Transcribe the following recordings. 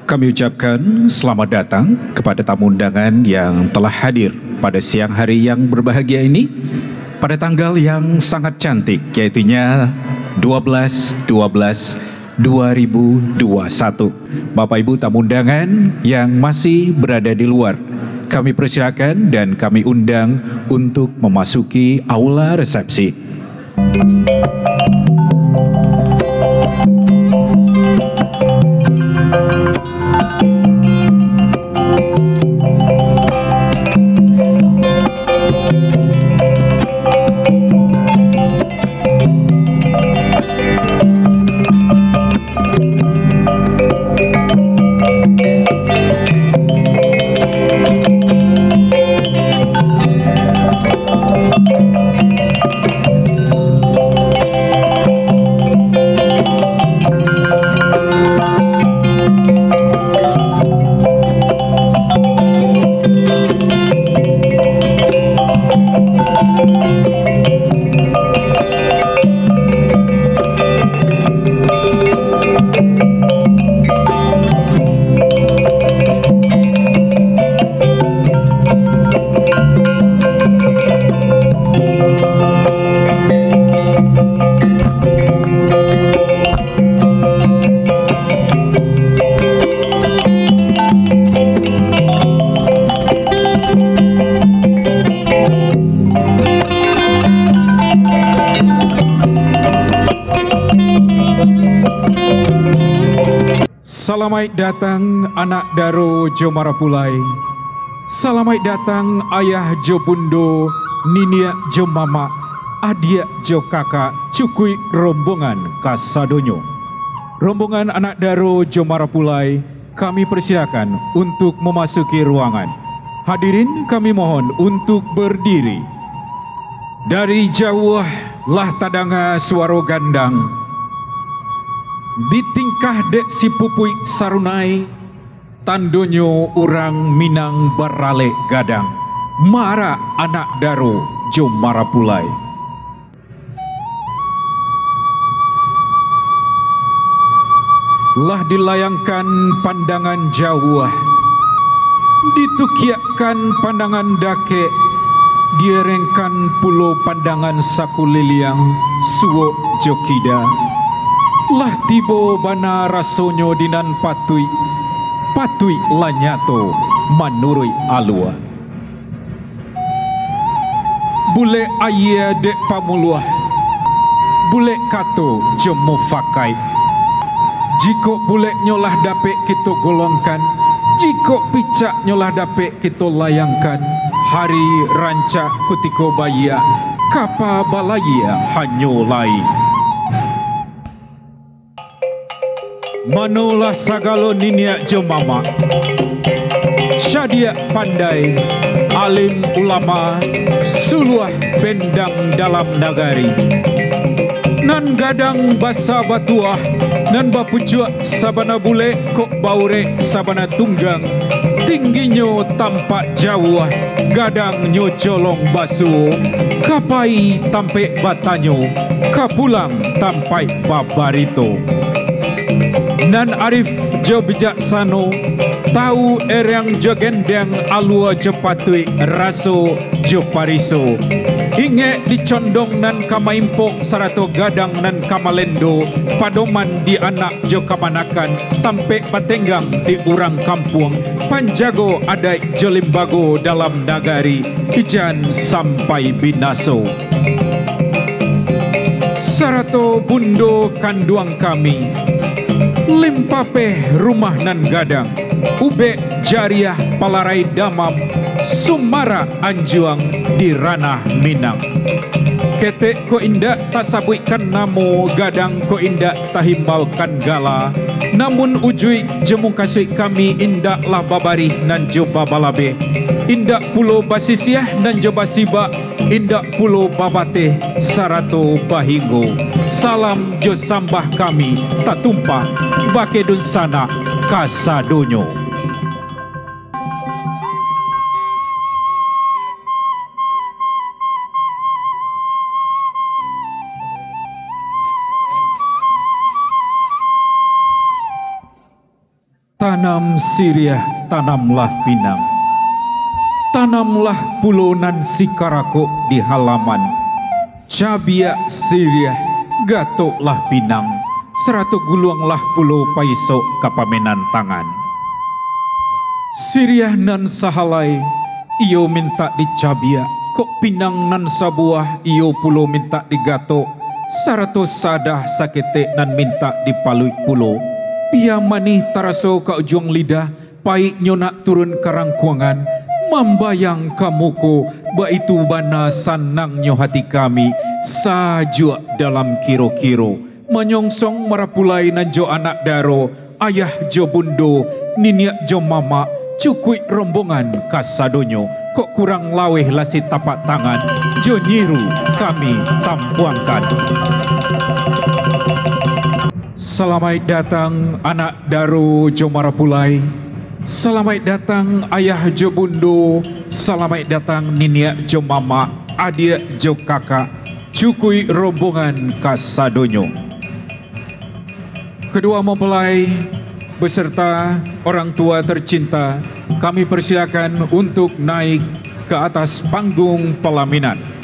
Kami ucapkan selamat datang kepada tamu undangan yang telah hadir pada siang hari yang berbahagia ini pada tanggal yang sangat cantik, yaitunya 12/12/2021. Bapak Ibu tamu undangan yang masih berada di luar, kami persilakan dan kami undang untuk memasuki aula resepsi. Selamat datang anak Daro Jo Marapulai. Selamat datang ayah Jo Bundo, ninia Jo Mama, adia Jo Kakak, cukui rombongan Kasadonyo. Rombongan anak Daro Jo Marapulai, kami persilakan untuk memasuki ruangan. Hadirin kami mohon untuk berdiri. Dari jauh lah tadanga suara gandang, di tingkah dek si pupui sarunai, tandonyo orang Minang barale gadang, mara anak Daro Jo Marapulai. Lah dilayangkan pandangan jauh, ditukiakan pandangan dake, dierengkan pulau pandangan sakuliliang suwo jokida. Lah tibo bana rasonyo dinan patui lanyato manurui alua. Bule ayah dek pamuluah, bule kato jemu fakai. Jiko bule nyolah dapek kita golongkan, jiko picak nyolah dapek kita layangkan. Hari rancak kutiko baya, kapa balaya hanyolai. Manolah sagalo ninia Jo Mama, syadia pandai, alim ulama, suluah bendang dalam nagari. Nan gadang basa batuah, nan bapujuak sabana bule kok baure sabana tunggang. Tingginyo tampak jauh, gadang nyo colong basu, kapai tampe batanyo, kapulang tampai babarito. Nan arif jo bijaksano, tahu erang jo gendeng alua jo patui raso jo pariso. Inge dicondong nan kamaimpok sarato gadang nan kamalendo, padoman di anak jo kamanakan, tampe patenggang di urang kampung, panjago adai jo limbago dalam nagari, ijan sampai binaso. Sarato bundo kanduang kami, limpape rumah nan gadang, ube jariah palarai damam, sumara anjuang di ranah Minang. Ketek ko indak tak sabuikan namo, gadang ko indak tahimbaukan gala. Namun ujui jemu kasui kami indaklah babari nan joba balabe. Indak pulo basisiah nan joba siba, indak pulo babate sarato bahingo. Salam jo sambah kami tak tumpah bakedun sana Kasadonyo. Tanam siriah, tanamlah pinang. Tanamlah pulonan sikarako di halaman. Cabia siriah, gatoklah pinang. Seratu guluanglah pulo paiso kapamenan tangan. Siriah nan sahalai, iyo minta dicabia. Kok pinang nan sabuah, iyo pulo minta digato. Saratu sadah sakete nan minta dipalui pulo. Pia manih taraso ka ujung lidah, paik nyonak turun karangkuangan, membayang kamuko, baitu bana sanangnya hati kami, sajua dalam kiro-kiro, menyongsong marapulai nanjo anak daro, ayah jo bundo, niniak jo mama, cukui rombongan kasadonyo, kok kurang laweh lasi tapak tangan, jo nyiru kami tampuangkan. Selamat datang anak daru jo marapulai. Selamat datang ayah jo bundo. Selamat datang niniak jo mama, adik jo kakak, cukui rombongan kasadonyo. Kedua mempelai beserta orang tua tercinta, kami persilakan untuk naik ke atas panggung pelaminan.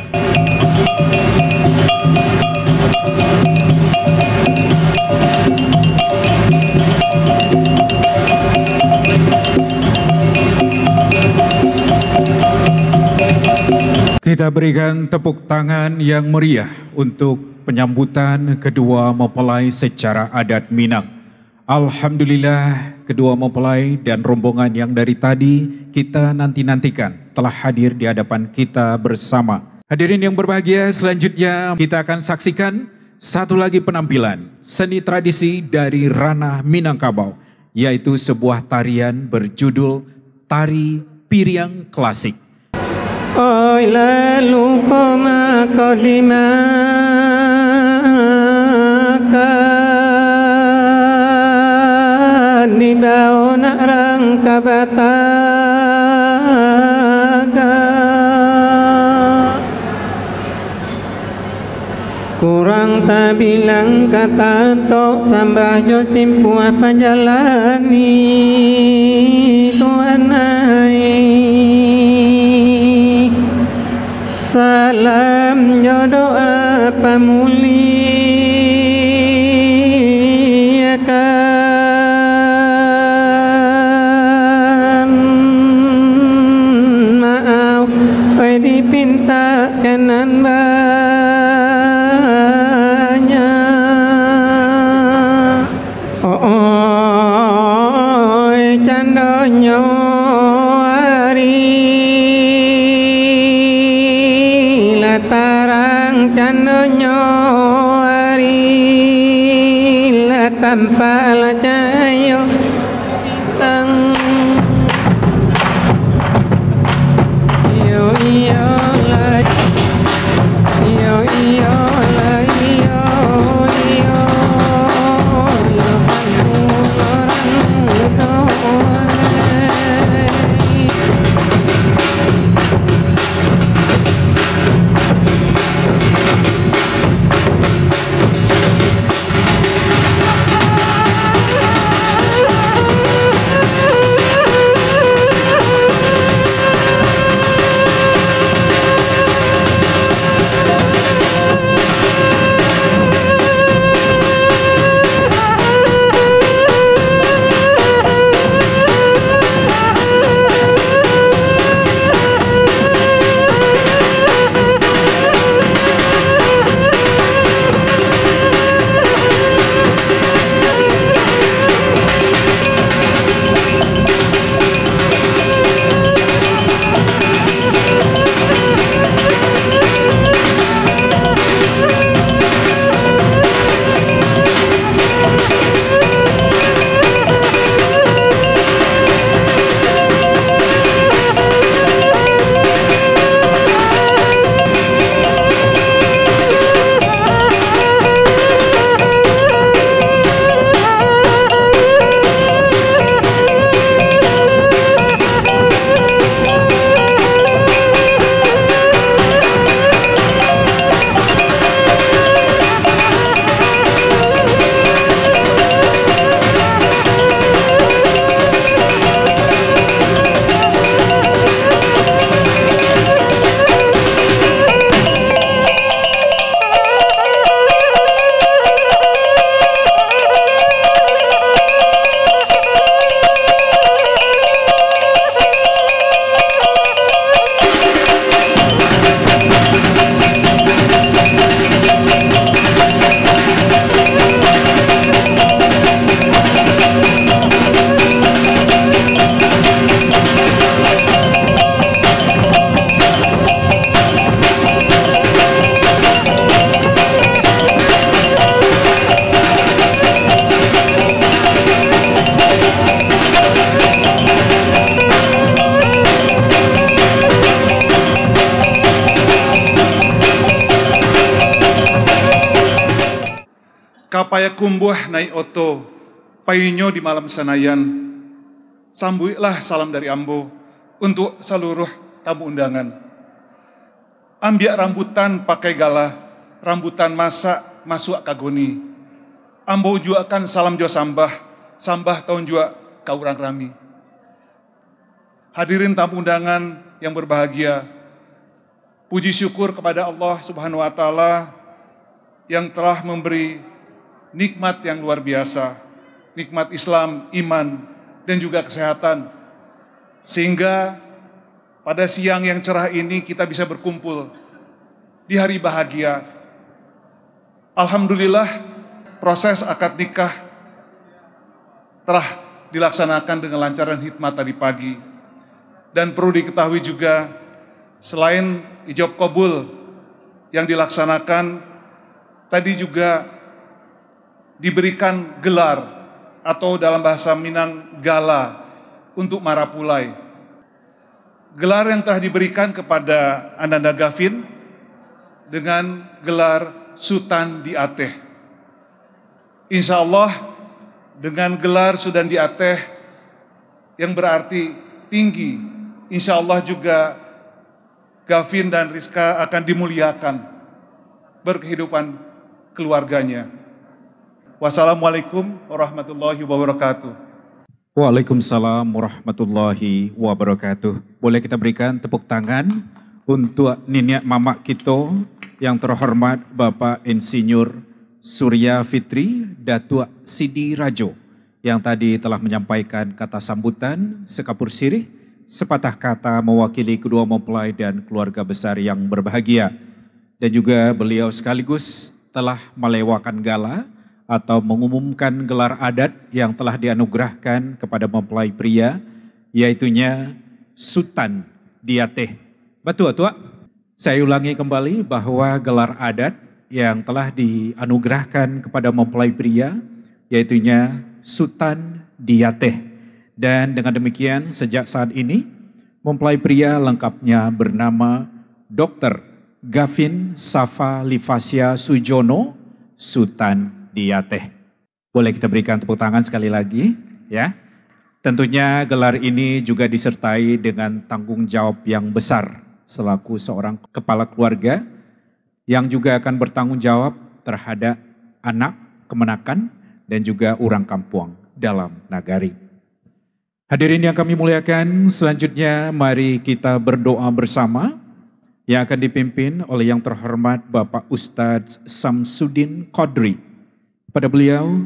Kita berikan tepuk tangan yang meriah untuk penyambutan kedua mempelai secara adat Minang. Alhamdulillah, kedua mempelai dan rombongan yang dari tadi kita nanti-nantikan telah hadir di hadapan kita bersama. Hadirin yang berbahagia, selanjutnya kita akan saksikan satu lagi penampilan seni tradisi dari ranah Minangkabau, yaitu sebuah tarian berjudul Tari Piriang Klasik. Oi lalu koma kodimaka di bawah narang kabataga, kurang tak bilang kata tok sambah jo simpu apa jalani Tuhan ai. Salam doa pamuliakan, maaf oi dipinta kanan banyak. Oi candonyo tarang candonyo ari la tanpa la cayo bintang iyo iyo la iyo iyo la iyo iyo iyo kapaya kumbuh nai oto, payunyo di malam Senayan. Sambuilah salam dari Ambo untuk seluruh tamu undangan. Ambiak rambutan pakai gala, rambutan masak masuk kagoni. Ambo juakan salam jo sambah, sambah tahun jua kaurang rami. Hadirin tamu undangan yang berbahagia, puji syukur kepada Allah Subhanahu wa Ta'ala yang telah memberi nikmat yang luar biasa, nikmat Islam, iman, dan juga kesehatan, sehingga pada siang yang cerah ini kita bisa berkumpul di hari bahagia. Alhamdulillah, proses akad nikah telah dilaksanakan dengan lancar dan hikmat tadi pagi. Dan perlu diketahui juga, selain ijab qabul yang dilaksanakan, tadi juga diberikan gelar atau dalam bahasa Minang gala untuk marapulai. Gelar yang telah diberikan kepada Ananda Gavin dengan gelar Sultan di Ateh. Insya Allah dengan gelar Sultan di Ateh yang berarti tinggi, insya Allah juga Gavin dan Rizka akan dimuliakan berkehidupan keluarganya. Wassalamualaikum warahmatullahi wabarakatuh. Waalaikumsalam warahmatullahi wabarakatuh. Boleh kita berikan tepuk tangan untuk nenek mamak kita yang terhormat Bapak Insinyur Surya Fitri Datuk Sidi Rajo yang tadi telah menyampaikan kata sambutan sekapur sirih sepatah kata mewakili kedua mempelai dan keluarga besar yang berbahagia. Dan juga beliau sekaligus telah melewakan gala atau mengumumkan gelar adat yang telah dianugerahkan kepada mempelai pria, yaitunya Sultan di Ateh. Betul, Tua? Saya ulangi kembali bahwa gelar adat yang telah dianugerahkan kepada mempelai pria, yaitunya Sultan di Ateh. Dan dengan demikian sejak saat ini, mempelai pria lengkapnya bernama Dr. Gavin Safa Livasia Sujono, Sultan di Ateh. Boleh kita berikan tepuk tangan sekali lagi, ya. Tentunya gelar ini juga disertai dengan tanggung jawab yang besar selaku seorang kepala keluarga yang juga akan bertanggung jawab terhadap anak, kemenakan, dan juga orang kampung dalam nagari. Hadirin yang kami muliakan, selanjutnya mari kita berdoa bersama yang akan dipimpin oleh yang terhormat Bapak Ustadz Samsudin Qadri. Pada beliau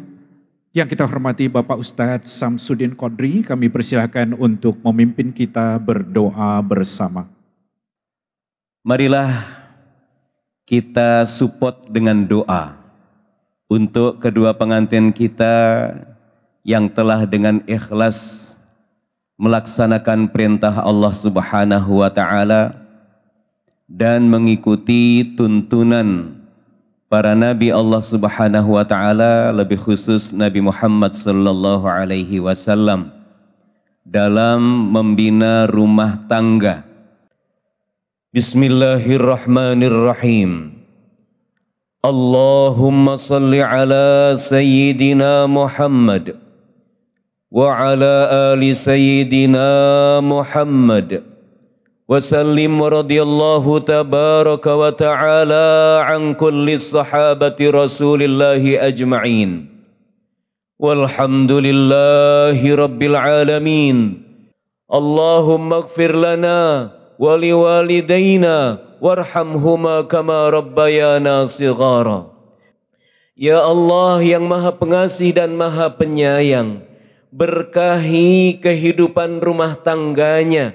yang kita hormati Bapak Ustadz Samsudin Qadri, kami persilakan untuk memimpin kita berdoa bersama. Marilah kita support dengan doa untuk kedua pengantin kita yang telah dengan ikhlas melaksanakan perintah Allah Subhanahu wa Ta'ala dan mengikuti tuntunan para nabi Allah Subhanahu wa Ta'ala, lebih khusus Nabi Muhammad sallallahu alaihi wasallam dalam membina rumah tangga. Bismillahirrahmanirrahim. Allahumma salli ala sayyidina Muhammad wa ala ali sayyidina Muhammad wa sallim radhiyallahu tabaraka wa ta'ala an kulli sahabati rasulillahi ajma'in walhamdulillahi rabbil alamin. Allahumma ighfir lana wa liwalidayna warhamhuma kama rabbayana shighara. Ya Allah yang Maha Pengasih dan Maha Penyayang, berkahi kehidupan rumah tangganya,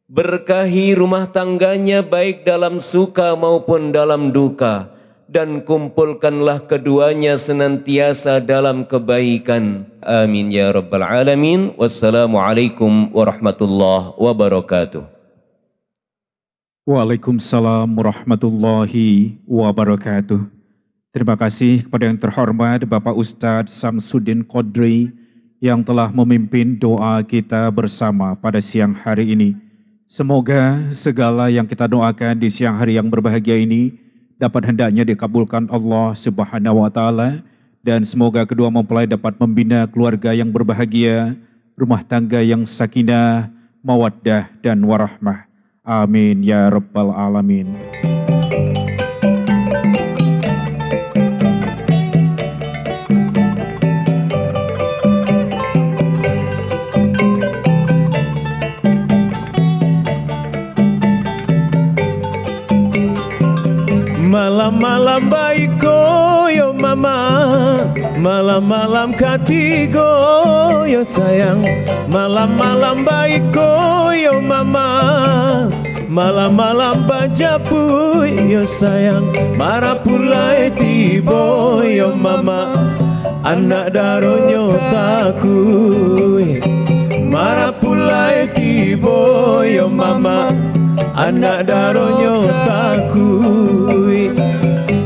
berkahi rumah tangganya baik dalam suka maupun dalam duka, dan kumpulkanlah keduanya senantiasa dalam kebaikan. Amin ya rabbal alamin. Wassalamualaikum warahmatullahi wabarakatuh. Waalaikumsalam warahmatullahi wabarakatuh. Terima kasih kepada yang terhormat Bapak Ustadz Samsudin Qadri yang telah memimpin doa kita bersama pada siang hari ini. Semoga segala yang kita doakan di siang hari yang berbahagia ini dapat hendaknya dikabulkan Allah Subhanahu wa Ta'ala Dan semoga kedua mempelai dapat membina keluarga yang berbahagia, rumah tangga yang sakinah, mawaddah dan warahmah. Amin ya rabbal alamin. Malam-malam baiko yo mama, malam-malam katigo yo sayang. Malam-malam baiko yo mama, malam-malam bajapu yo sayang. Marapulai tibo yo mama, anak daronyo takui. Marapulai tibo yo mama, anak daronyo takui.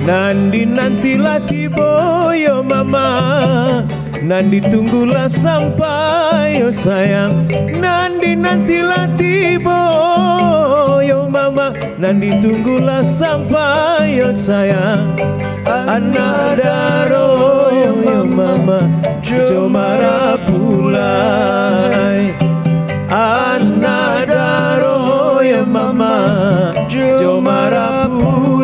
Nandi nanti laki boyo mama, nandi tunggulah sampai yo sayang. Nandi nanti laki boyo mama, nandi tunggulah sampai yo sayang. Anak daro yo mama, jo marapulai. Anak daro yo mama, jo marapulai.